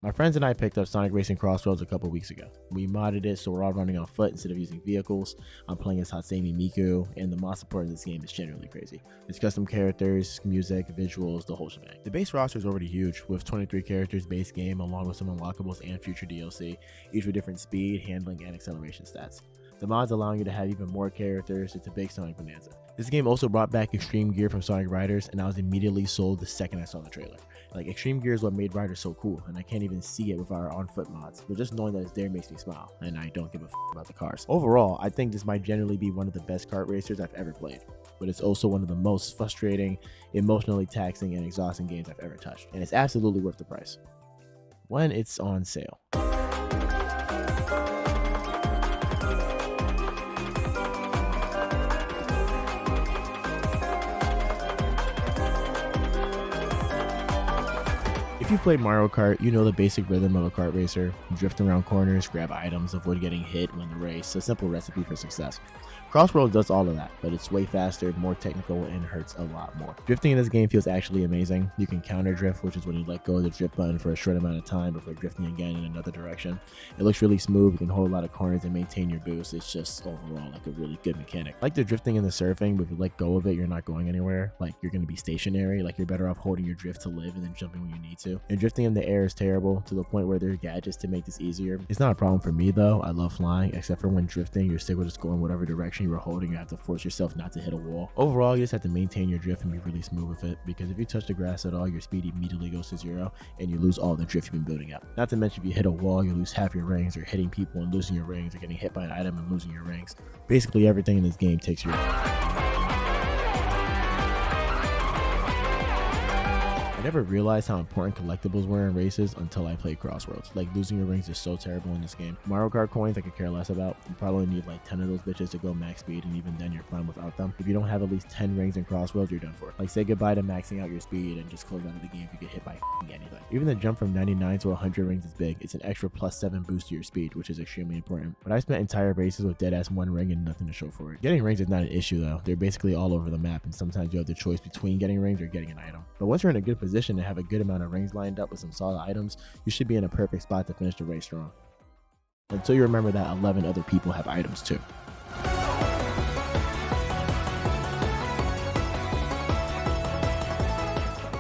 My friends and I picked up Sonic Racing Crossworlds a couple weeks ago. We modded it so we're all running on foot instead of using vehicles. I'm playing as Hatsumi Miku, and the mod support in this game is generally crazy. There's custom characters, music, visuals, the whole shebang. The base roster is already huge, with 23 characters base game along with some unlockables and future DLC, each with different speed, handling, and acceleration stats. The mods allowing you to have even more characters. It's a big Sonic bonanza. This game also brought back Extreme Gear from Sonic Riders, and I was immediately sold the second I saw the trailer. Like, Extreme Gear is what made Riders so cool, and I can't even see it with our on-foot mods, but just knowing that it's there makes me smile, and I don't give a about the cars. Overall, I think this might generally be one of the best kart racers I've ever played, but it's also one of the most frustrating, emotionally taxing, and exhausting games I've ever touched, and it's absolutely worth the price when it's on sale. If you've played Mario Kart, you know the basic rhythm of a kart racer. Drift around corners, grab items, avoid getting hit, win the race. A simple recipe for success. Crossworlds does all of that, but it's way faster, more technical, and hurts a lot more. Drifting in this game feels actually amazing. You can counter drift, which is when you let go of the drift button for a short amount of time before drifting again in another direction. It looks really smooth. You can hold a lot of corners and maintain your boost. It's just overall like a really good mechanic. Like the drifting and the surfing, but if you let go of it, you're not going anywhere. Like, you're going to be stationary. Like, you're better off holding your drift to live and then jumping when you need to. And drifting in the air is terrible, to the point where there are gadgets to make this easier. It's not a problem for me though. I love flying, except for when drifting, your stick will just go in whatever direction you were holding. You have to force yourself not to hit a wall. Overall, you just have to maintain your drift and be really smooth with it, because if you touch the grass at all, your speed immediately goes to zero and you lose all the drift you've been building up. Not to mention, if you hit a wall, you lose half your rings, or hitting people and losing your rings, or getting hit by an item and losing your rings. Basically everything in this game takes your I never realized how important collectibles were in races until I played Crossworlds. Like, losing your rings is so terrible in this game. Mario Kart coins I could care less about. You probably need like 10 of those bitches to go max speed, and even then you're fine without them. If you don't have at least 10 rings in Crossworlds, you're done for. Like, say goodbye to maxing out your speed and just close out of the game if you get hit by anything. Even the jump from 99 to 100 rings is big. It's an extra +7 boost to your speed, which is extremely important. But I spent entire races with deadass 1 ring and nothing to show for it. Getting rings is not an issue though. They're basically all over the map, and sometimes you have the choice between getting rings or getting an item. But once you're in a good position to have a good amount of rings lined up with some solid items, you should be in a perfect spot to finish the race strong. Until you remember that 11 other people have items too.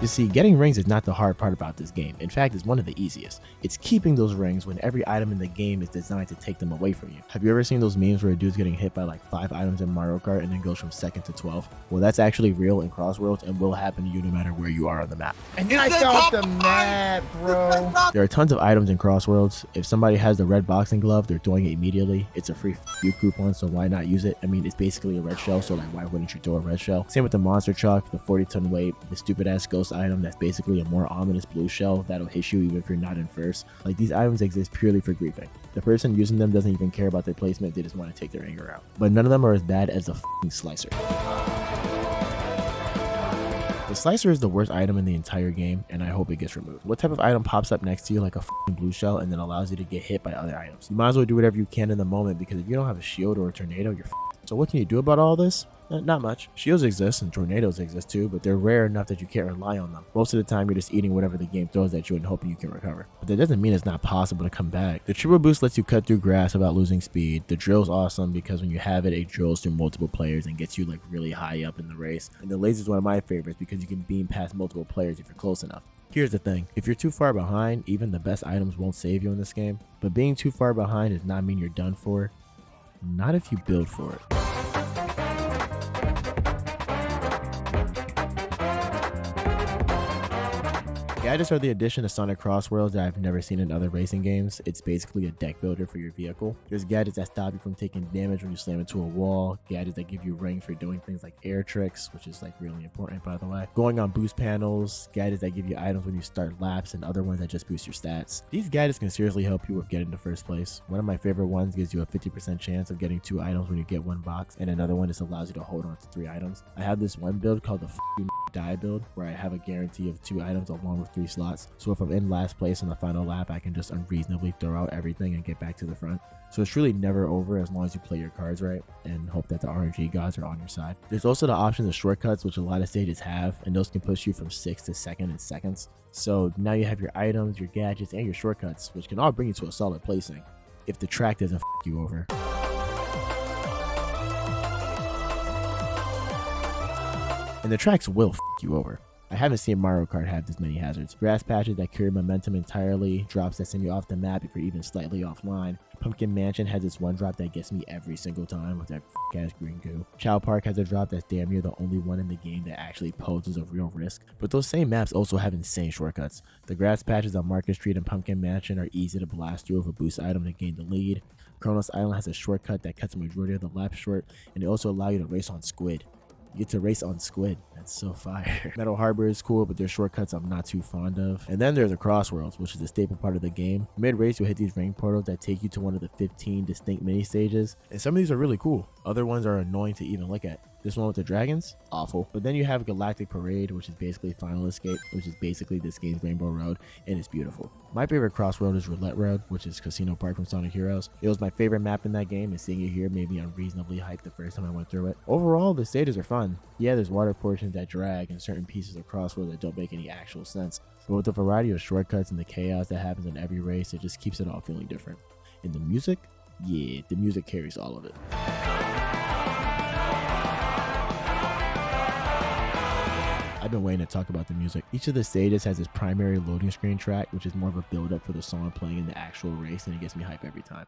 You see, getting rings is not the hard part about this game. In fact, it's one of the easiest. It's keeping those rings when every item in the game is designed to take them away from you. Have you ever seen those memes where a dude's getting hit by like 5 items in Mario Kart and then goes from 2nd to 12th? Well, that's actually real in Crossworlds and will happen to you no matter where you are on the map. And I felt the map, bro. There are tons of items in Crossworlds. If somebody has the red boxing glove, they're throwing it immediately. It's a free you coupon, so why not use it? I mean, it's basically a red shell, so like, why wouldn't you throw a red shell? Same with the monster truck, the 40-ton weight, the stupid ass ghost item that's basically a more ominous blue shell that'll hit you even if you're not in first. Like, these items exist purely for griefing. The person using them doesn't even care about their placement, they just want to take their anger out. But none of them are as bad as the f***ing slicer. The slicer is the worst item in the entire game, and I hope it gets removed. What type of item pops up next to you like a f***ing blue shell and then allows you to get hit by other items? You might as well do whatever you can in the moment, because if you don't have a shield or a tornado, you're f***ed. So what can you do about all this? Not much. Shields exist and tornadoes exist too, but they're rare enough that you can't rely on them. Most of the time, you're just eating whatever the game throws at you and hoping you can recover. But that doesn't mean it's not possible to come back. The triple boost lets you cut through grass without losing speed. The drill's awesome because when you have it, it drills through multiple players and gets you like really high up in the race. And the laser's one of my favorites because you can beam past multiple players if you're close enough. Here's the thing, if you're too far behind, even the best items won't save you in this game. But being too far behind does not mean you're done for. Not if you build for it. Gadgets are the addition to Sonic Crossworlds that I've never seen in other racing games. It's basically a deck builder for your vehicle. There's gadgets that stop you from taking damage when you slam into a wall, gadgets that give you rings for doing things like air tricks, which is like really important by the way, going on boost panels, gadgets that give you items when you start laps, and other ones that just boost your stats. These gadgets can seriously help you with getting to first place. One of my favorite ones gives you a 50% chance of getting 2 items when you get 1 box, and another one just allows you to hold on to 3 items. I have this one build called the die build where I have a guarantee of 2 items along with 3 slots. So if I'm in last place on the final lap, I can just unreasonably throw out everything and get back to the front. So it's really never over as long as you play your cards right and hope that the RNG gods are on your side. There's also the option of shortcuts, which a lot of stages have, and those can push you from 6th to 2nd in seconds. So now you have your items, your gadgets, and your shortcuts, which can all bring you to a solid placing if the track doesn't f you over. And the tracks will f you over. I haven't seen Mario Kart have this many hazards. Grass patches that carry momentum entirely, drops that send you off the map if you're even slightly offline. Pumpkin Mansion has this one drop that gets me every single time with that f***ass green goo. Chow Park has a drop that's damn near the only one in the game that actually poses a real risk. But those same maps also have insane shortcuts. The grass patches on Market Street and Pumpkin Mansion are easy to blast you with a boost item to gain the lead. Kronos Island has a shortcut that cuts the majority of the lap short, and they also allow you to race on squid. You get to race on squid. That's so fire. Metal Harbor is cool, but their shortcuts I'm not too fond of. And then there's the Crossworlds, which is a staple part of the game. Mid-race, you'll hit these ring portals that take you to one of the 15 distinct mini stages. And some of these are really cool. Other ones are annoying to even look at. This one with the dragons, awful. But then you have Galactic Parade, which is basically Final Escape, which is basically this game's Rainbow Road, and it's beautiful. My favorite Crossroad is Roulette Road, which is Casino Park from Sonic Heroes. It was my favorite map in that game, and seeing it here made me unreasonably hyped the first time I went through it. Overall, the stages are fun. Yeah, there's water portions that drag and certain pieces of Crossroad that don't make any actual sense. But with the variety of shortcuts and the chaos that happens in every race, it just keeps it all feeling different. And the music? Yeah, the music carries all of it. I've been waiting to talk about the music. Each of the stages has its primary loading screen track, which is more of a build up for the song playing in the actual race, and it gets me hype every time.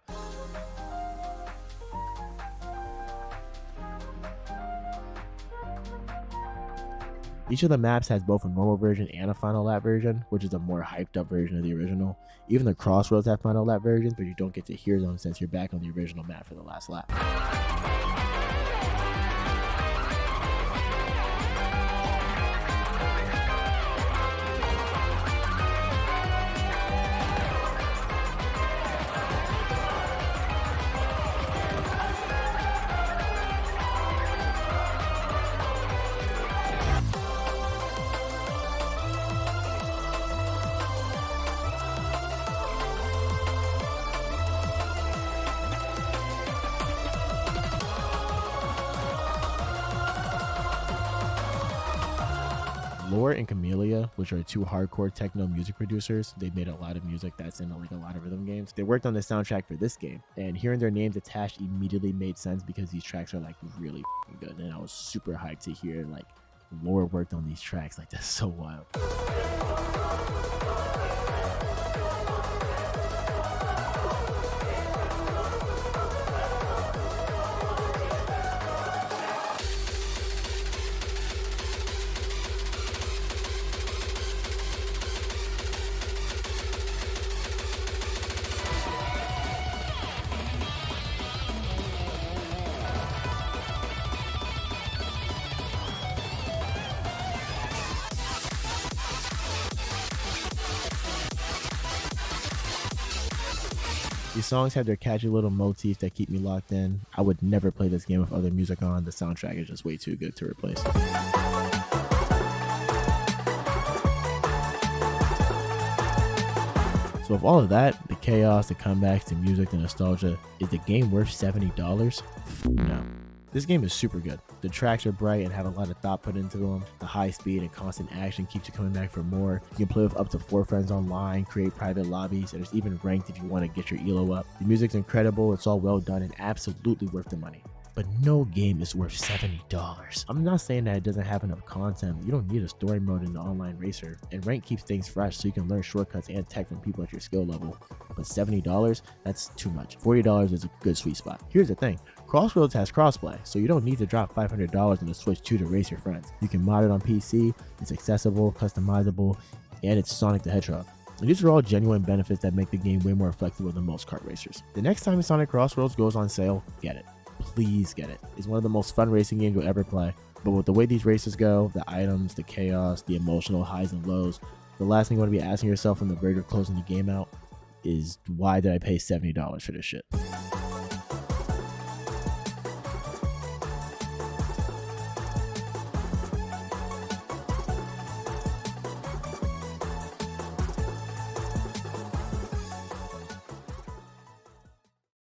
Each of the maps has both a normal version and a final lap version, which is a more hyped up version of the original. Even the Crossroads have final lap versions, but you don't get to hear them since you're back on the original map for the last lap. Lore and Camellia, which are 2 hardcore techno music producers, they made a lot of music that's in like a lot of rhythm games. They worked on the soundtrack for this game, and hearing their names attached immediately made sense because these tracks are like really good, and I was super hyped to hear like Lore worked on these tracks. Like, that's so wild. These songs have their catchy little motifs that keep me locked in. I would never play this game with other music on. The soundtrack is just way too good to replace. So with all of that, the chaos, the comebacks, the music, the nostalgia, is the game worth $70? No. This game is super good. The tracks are bright and have a lot of thought put into them. The high speed and constant action keeps you coming back for more. You can play with up to 4 friends online, create private lobbies, and there's even ranked if you want to get your elo up. The music's incredible, it's all well done, and absolutely worth the money. But no game is worth $70. I'm not saying that it doesn't have enough content. You don't need a story mode in the online racer, and rank keeps things fresh so you can learn shortcuts and tech from people at your skill level. But $70, that's too much. $40 is a good sweet spot. Here's the thing, Crossroads has crossplay, so you don't need to drop $500 on the Switch 2 to race your friends. You can mod it on PC, it's accessible, customizable, and it's Sonic the Hedgehog. And these are all genuine benefits that make the game way more flexible than most kart racers. The next time Sonic Crossworlds goes on sale, get it. Please get it. It's one of the most fun racing games you'll ever play. But with the way these races go, the items, the chaos, the emotional highs and lows, the last thing you want to be asking yourself on the verge of closing the game out is, why did I pay $70 for this shit?